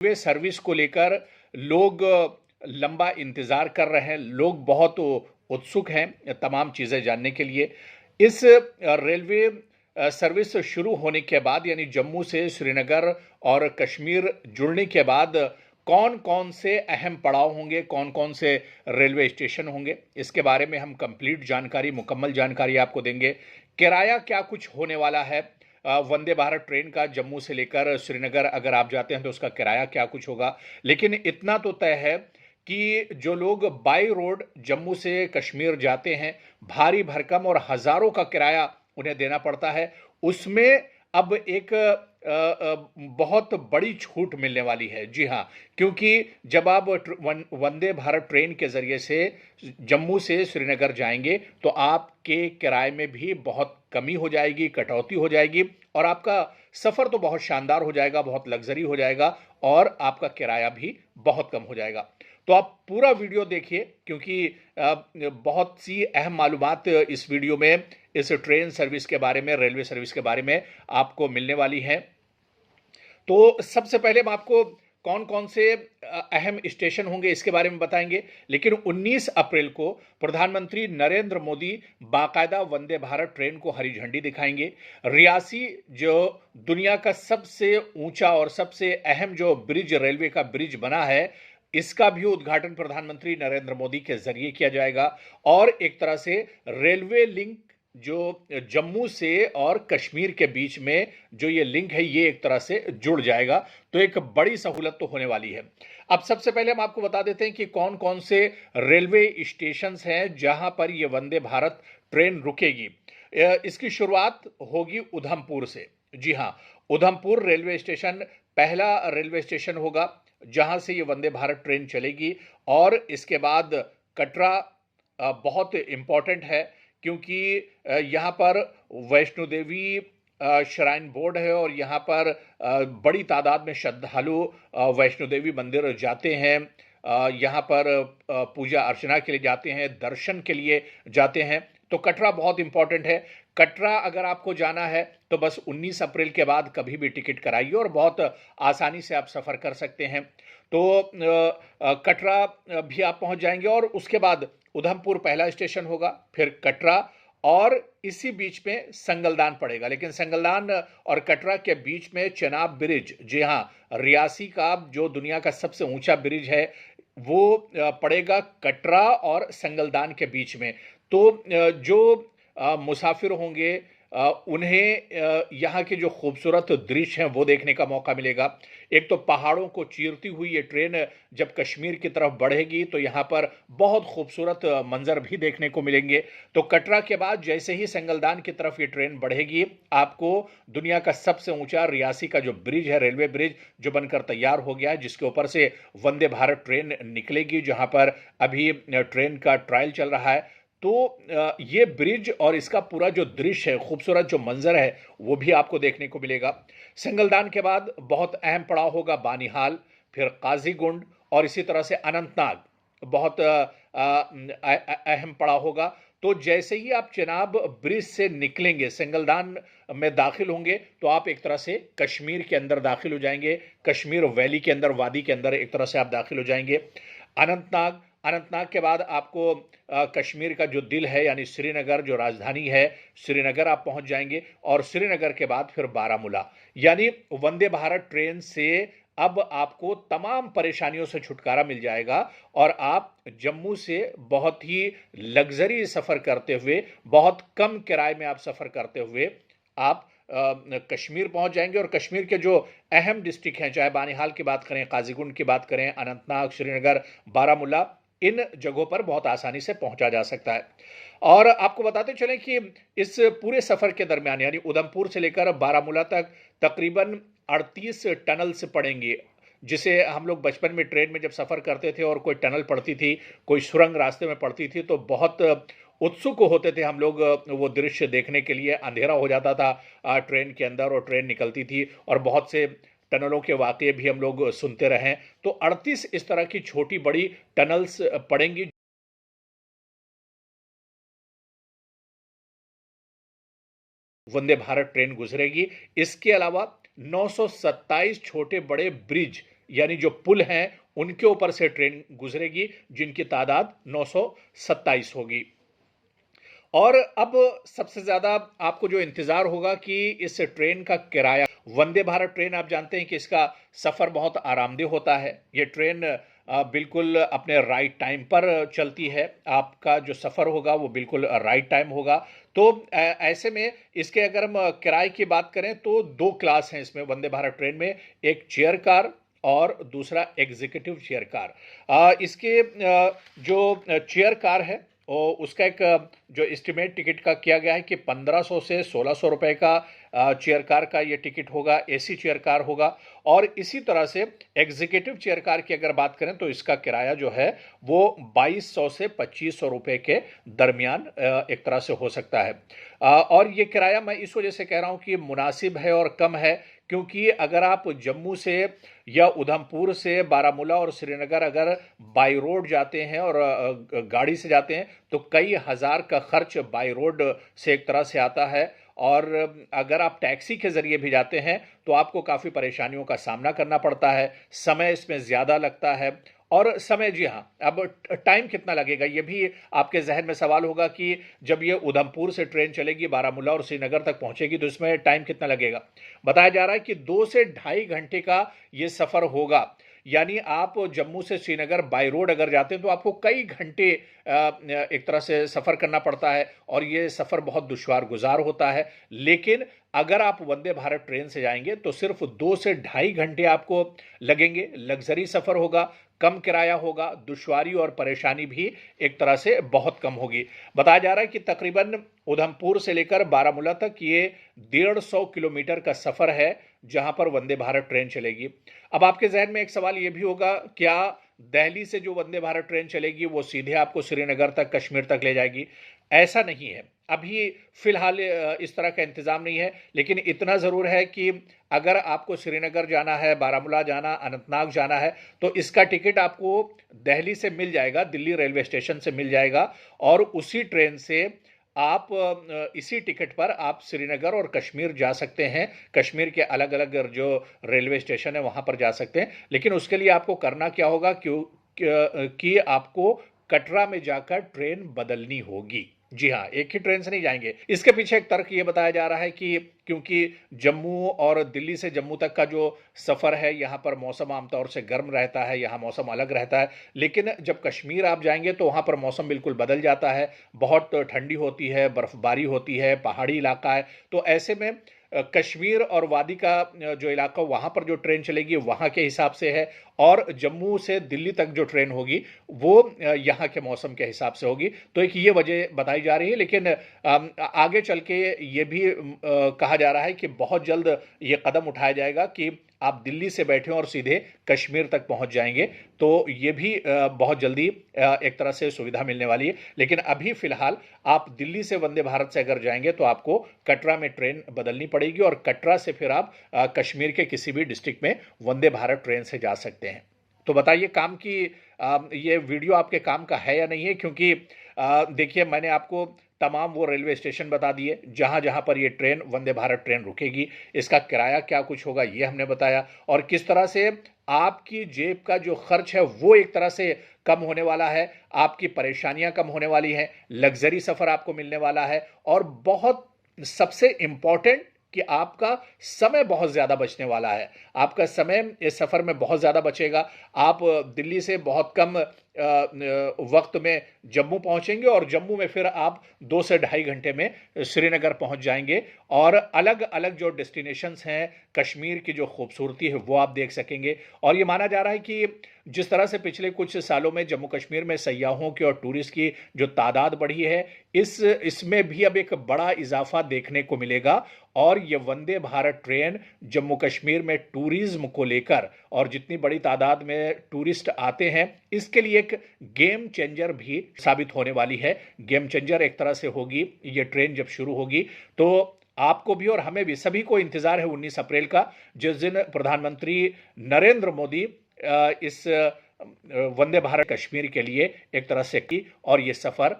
वे service को लेकर लोग लंबा इंतजार कर रहे हैं। लोग बहुत उत्सुक हैं तमाम चीज़ें जानने के लिए। इस रेलवे सर्विस शुरू होने के बाद, यानी जम्मू से श्रीनगर और कश्मीर जुड़ने के बाद कौन कौन से अहम पड़ाव होंगे, कौन कौन से रेलवे स्टेशन होंगे, इसके बारे में हम कंप्लीट जानकारी, मुकम्मल जानकारी आपको देंगे। किराया क्या कुछ होने वाला है वंदे भारत ट्रेन का, जम्मू से लेकर श्रीनगर अगर आप जाते हैं तो उसका किराया क्या कुछ होगा। लेकिन इतना तो तय है कि जो लोग बाई रोड जम्मू से कश्मीर जाते हैं, भारी भरकम और हजारों का किराया उन्हें देना पड़ता है, उसमें अब एक बहुत बड़ी छूट मिलने वाली है। जी हाँ, क्योंकि जब आप वंदे भारत ट्रेन के जरिए से जम्मू से श्रीनगर जाएंगे तो आपके किराए में भी बहुत कमी हो जाएगी, कटौती हो जाएगी और आपका सफ़र तो बहुत शानदार हो जाएगा, बहुत लग्जरी हो जाएगा और आपका किराया भी बहुत कम हो जाएगा। तो आप पूरा वीडियो देखिए क्योंकि बहुत सी अहम मालूमात इस वीडियो में, इस ट्रेन सर्विस के बारे में, रेलवे सर्विस के बारे में आपको मिलने वाली है। तो सबसे पहले हम आपको कौन कौन से अहम स्टेशन होंगे इसके बारे में बताएंगे। लेकिन 19 अप्रैल को प्रधानमंत्री नरेंद्र मोदी बाकायदा वंदे भारत ट्रेन को हरी झंडी दिखाएंगे। रियासी जो दुनिया का सबसे ऊंचा और सबसे अहम जो ब्रिज, रेलवे का ब्रिज बना है, इसका भी उद्घाटन प्रधानमंत्री नरेंद्र मोदी के जरिए किया जाएगा। और एक तरह से रेलवे लिंक जो जम्मू से और कश्मीर के बीच में जो ये लिंक है, ये एक तरह से जुड़ जाएगा। तो एक बड़ी सहूलत तो होने वाली है। अब सबसे पहले हम आपको बता देते हैं कि कौन कौन से रेलवे स्टेशन हैं जहां पर ये वंदे भारत ट्रेन रुकेगी। इसकी शुरुआत होगी उधमपुर से। जी हां, उधमपुर रेलवे स्टेशन पहला रेलवे स्टेशन होगा जहां से ये वंदे भारत ट्रेन चलेगी। और इसके बाद कटरा बहुत इंपॉर्टेंट है क्योंकि यहाँ पर वैष्णो देवी श्राइन बोर्ड है और यहाँ पर बड़ी तादाद में श्रद्धालु वैष्णो देवी मंदिर जाते हैं। यहाँ पर पूजा अर्चना के लिए जाते हैं, दर्शन के लिए जाते हैं। तो कटरा बहुत इंपॉर्टेंट है। कटरा अगर आपको जाना है तो बस 19 अप्रैल के बाद कभी भी टिकट कराइए और बहुत आसानी से आप सफ़र कर सकते हैं। तो कटरा भी आप पहुंच जाएंगे और उसके बाद उधमपुर पहला स्टेशन होगा, फिर कटरा और इसी बीच में संगलदान पड़ेगा। लेकिन संगलदान और कटरा के बीच में चेनाब ब्रिज, जी हाँ, रियासी का जो दुनिया का सबसे ऊंचा ब्रिज है, वो पड़ेगा कटरा और संगलदान के बीच में। तो जो मुसाफिर होंगे उन्हें यहाँ के जो खूबसूरत दृश्य हैं वो देखने का मौका मिलेगा। एक तो पहाड़ों को चीरती हुई ये ट्रेन जब कश्मीर की तरफ बढ़ेगी तो यहाँ पर बहुत खूबसूरत मंजर भी देखने को मिलेंगे। तो कटरा के बाद जैसे ही संगलदान की तरफ ये ट्रेन बढ़ेगी, आपको दुनिया का सबसे ऊंचा रियासी का जो ब्रिज है, रेलवे ब्रिज जो बनकर तैयार हो गया है, जिसके ऊपर से वंदे भारत ट्रेन निकलेगी, जहां पर अभी ट्रेन का ट्रायल चल रहा है। तो ये ब्रिज और इसका पूरा जो दृश्य है, खूबसूरत जो मंजर है, वो भी आपको देखने को मिलेगा। संगलदान के बाद बहुत अहम पड़ाव होगा बानिहाल, फिर काजीगुंड और इसी तरह से अनंतनाग, बहुत अहम पड़ाव होगा। तो जैसे ही आप चेनाब ब्रिज से निकलेंगे, संगलदान में दाखिल होंगे, तो आप एक तरह से कश्मीर के अंदर दाखिल हो जाएंगे। कश्मीर वैली के अंदर, वादी के अंदर एक तरह से आप दाखिल हो जाएंगे। अनंतनाग, अनंतनाग के बाद आपको कश्मीर का जो दिल है यानी श्रीनगर, जो राजधानी है, श्रीनगर आप पहुंच जाएंगे। और श्रीनगर के बाद फिर बारामूला। यानी वंदे भारत ट्रेन से अब आपको तमाम परेशानियों से छुटकारा मिल जाएगा और आप जम्मू से बहुत ही लग्जरी सफ़र करते हुए, बहुत कम किराए में आप सफ़र करते हुए आप कश्मीर पहुंच जाएंगे। और कश्मीर के जो अहम डिस्ट्रिक्ट हैं, चाहे बानिहाल की बात करें, काजीगुंड की बात करें, अनंतनाग, श्रीनगर, बारामूला, इन जगहों पर बहुत आसानी से पहुंचा जा सकता है। और आपको बताते चलें कि इस पूरे सफ़र के दरमियान, यानी उधमपुर से लेकर बारामूला तक तकरीबन 38 टनल्स पड़ेंगी। जिसे हम लोग बचपन में ट्रेन में जब सफ़र करते थे और कोई टनल पड़ती थी, कोई सुरंग रास्ते में पड़ती थी, तो बहुत उत्सुक होते थे हम लोग वो दृश्य देखने के लिए। अंधेरा हो जाता था ट्रेन के अंदर और ट्रेन निकलती थी और बहुत से टनलों के वाक़ये भी हम लोग सुनते रहे। तो 38 इस तरह की छोटी बड़ी टनल्स पड़ेंगी, वंदे भारत ट्रेन गुजरेगी। इसके अलावा 927 छोटे बड़े ब्रिज यानी जो पुल हैं उनके ऊपर से ट्रेन गुजरेगी, जिनकी तादाद 927 होगी। और अब सबसे ज़्यादा आपको जो इंतज़ार होगा कि इस ट्रेन का किराया, वंदे भारत ट्रेन आप जानते हैं कि इसका सफ़र बहुत आरामदेह होता है। ये ट्रेन बिल्कुल अपने राइट टाइम पर चलती है। आपका जो सफ़र होगा वो बिल्कुल राइट टाइम होगा। तो ऐसे में इसके अगर हम किराए की बात करें तो 2 क्लास हैं इसमें वंदे भारत ट्रेन में, एक चेयर कार और दूसरा एग्जीक्यूटिव चेयर कार। इसके जो चेयर कार है और उसका एक जो एस्टिमेट टिकट का किया गया है कि 1500 से 1600 रुपए का चेयर कार का ये टिकट होगा, एसी चेयर कार होगा। और इसी तरह से एग्जीक्यूटिव चेयर कार की अगर बात करें तो इसका किराया जो है वो 2200 से 2500 रुपए के दरमियान एक तरह से हो सकता है। और ये किराया मैं इस वजह से कह रहा हूं कि मुनासिब है और कम है, क्योंकि अगर आप जम्मू से या उधमपुर से बारामूला और श्रीनगर अगर बाई रोड जाते हैं और गाड़ी से जाते हैं तो कई हज़ार का खर्च बाई रोड से एक तरह से आता है। और अगर आप टैक्सी के ज़रिए भी जाते हैं तो आपको काफ़ी परेशानियों का सामना करना पड़ता है, समय इसमें ज़्यादा लगता है। और समय, जी हाँ, अब टाइम कितना लगेगा ये भी आपके जहन में सवाल होगा कि जब ये उधमपुर से ट्रेन चलेगी बारामूला और श्रीनगर तक पहुंचेगी तो इसमें टाइम कितना लगेगा। बताया जा रहा है कि 2 से ढाई घंटे का ये सफ़र होगा। यानी आप जम्मू से श्रीनगर बाय रोड अगर जाते हैं तो आपको कई घंटे एक तरह से सफ़र करना पड़ता है और ये सफ़र बहुत दुश्वार गुजार होता है। लेकिन अगर आप वंदे भारत ट्रेन से जाएंगे तो सिर्फ 2 से ढाई घंटे आपको लगेंगे। लग्जरी सफ़र होगा, कम किराया होगा, दुश्वारी और परेशानी भी एक तरह से बहुत कम होगी। बताया जा रहा है कि तकरीबन उधमपुर से लेकर बारामूला तक ये 150 किलोमीटर का सफ़र है जहां पर वंदे भारत ट्रेन चलेगी। अब आपके जहन में एक सवाल ये भी होगा, क्या दिल्ली से जो वंदे भारत ट्रेन चलेगी वो सीधे आपको श्रीनगर तक, कश्मीर तक ले जाएगी? ऐसा नहीं है, अभी फिलहाल इस तरह का इंतज़ाम नहीं है। लेकिन इतना ज़रूर है कि अगर आपको श्रीनगर जाना है, बारामूला जाना, अनंतनाग जाना है तो इसका टिकट आपको दिल्ली से मिल जाएगा, दिल्ली रेलवे स्टेशन से मिल जाएगा। और उसी ट्रेन से आप इसी टिकट पर आप श्रीनगर और कश्मीर जा सकते हैं। कश्मीर के अलग अलग जो रेलवे स्टेशन है वहां पर जा सकते हैं। लेकिन उसके लिए आपको करना क्या होगा कि आपको कटरा में जाकर ट्रेन बदलनी होगी। जी हाँ, एक ही ट्रेन से नहीं जाएंगे। इसके पीछे एक तर्क ये बताया जा रहा है कि क्योंकि जम्मू और दिल्ली से जम्मू तक का जो सफ़र है यहाँ पर मौसम आमतौर से गर्म रहता है, यहाँ मौसम अलग रहता है। लेकिन जब कश्मीर आप जाएंगे तो वहाँ पर मौसम बिल्कुल बदल जाता है, बहुत ठंडी होती है, बर्फबारी होती है, पहाड़ी इलाका है। तो ऐसे में कश्मीर और वादी का जो इलाका वहाँ पर जो ट्रेन चलेगी वहाँ के हिसाब से है, और जम्मू से दिल्ली तक जो ट्रेन होगी वो यहाँ के मौसम के हिसाब से होगी। तो एक ये वजह बताई जा रही है। लेकिन आगे चल के ये भी कहा जा रहा है कि बहुत जल्द ये कदम उठाया जाएगा कि आप दिल्ली से बैठे और सीधे कश्मीर तक पहुंच जाएंगे। तो ये भी बहुत जल्दी एक तरह से सुविधा मिलने वाली है। लेकिन अभी फिलहाल आप दिल्ली से वंदे भारत से अगर जाएंगे तो आपको कटरा में ट्रेन बदलनी पड़ेगी और कटरा से फिर आप कश्मीर के किसी भी डिस्ट्रिक्ट में वंदे भारत ट्रेन से जा सकते हैं। तो बताइए, काम की ये वीडियो आपके काम का है या नहीं है? क्योंकि देखिए, मैंने आपको तमाम वो रेलवे स्टेशन बता दिए जहां जहां पर ये ट्रेन वंदे भारत ट्रेन रुकेगी, इसका किराया क्या कुछ होगा ये हमने बताया, और किस तरह से आपकी जेब का जो खर्च है वो एक तरह से कम होने वाला है, आपकी परेशानियां कम होने वाली हैं, लग्जरी सफ़र आपको मिलने वाला है। और बहुत सबसे इंपॉर्टेंट कि आपका समय बहुत ज़्यादा बचने वाला है। आपका समय इस सफ़र में बहुत ज़्यादा बचेगा। आप दिल्ली से बहुत कम वक्त में जम्मू पहुंचेंगे और जम्मू में फिर आप 2 से ढाई घंटे में श्रीनगर पहुंच जाएंगे और अलग अलग जो डेस्टिनेशंस हैं, कश्मीर की जो खूबसूरती है वो आप देख सकेंगे। और ये माना जा रहा है कि जिस तरह से पिछले कुछ सालों में जम्मू कश्मीर में सयाहों की और टूरिस्ट की जो तादाद बढ़ी है, इसमें भी अब एक बड़ा इजाफा देखने को मिलेगा। और ये वंदे भारत ट्रेन जम्मू कश्मीर में टूरिज्म को लेकर, और जितनी बड़ी तादाद में टूरिस्ट आते हैं, इसके लिए एक गेम चेंजर भी साबित होने वाली है। गेम चेंजर एक तरह से होगी ये ट्रेन जब शुरू होगी। तो आपको भी और हमें भी सभी को इंतजार है 19 अप्रैल का, जिस दिन प्रधानमंत्री नरेंद्र मोदी इस वंदे भारत कश्मीर के लिए एक तरह से की और ये सफर